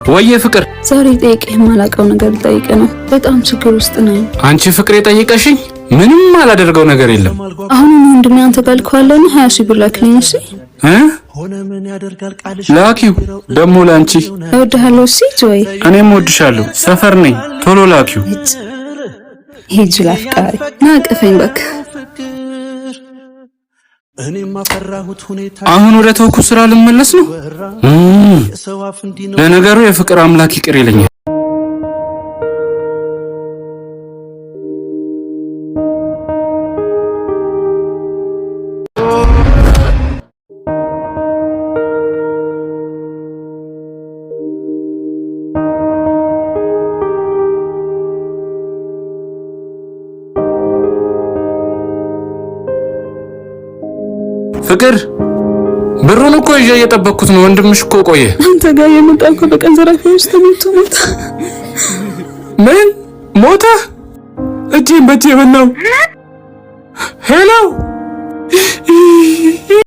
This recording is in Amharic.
ወየ ፍቅር ዛሬ ጠይቄ የማላውቀው ነገር ጠይቄ ነው። በጣም ችግር ውስጥ ነኝ። አንቺ ፍቅር የጠየቀሽኝ ምንም አላደርገው ነገር የለም። አሁን ወንድሜ አንተ ጋልኳለሁ 20 ሺህ ብር ላክልኝ እሺ? ላኪው ደሞ ላንቺ እወድሃለሁ እሺ ጆይ። እኔም እወድሻለሁ። ሰፈር ነኝ ቶሎ ላኪው። ሂጅ ላፍቃሪ ናቀፈኝ በቃ። አሁን ወደ ተውኩ ስራ ልመለስ ነው። ለነገሩ የፍቅር አምላክ ይቅር ይለኛል። ፍቅር ብሩን እኮ ይዤ እየጠበቅኩት ነው። ወንድምሽ እኮ ቆየ። አንተ ጋር የመጣው እኮ በቀን ዘራፊ ውስጥ ሞተ። ምን ሞተ? እጄን በእጄ በላው። ሄሎ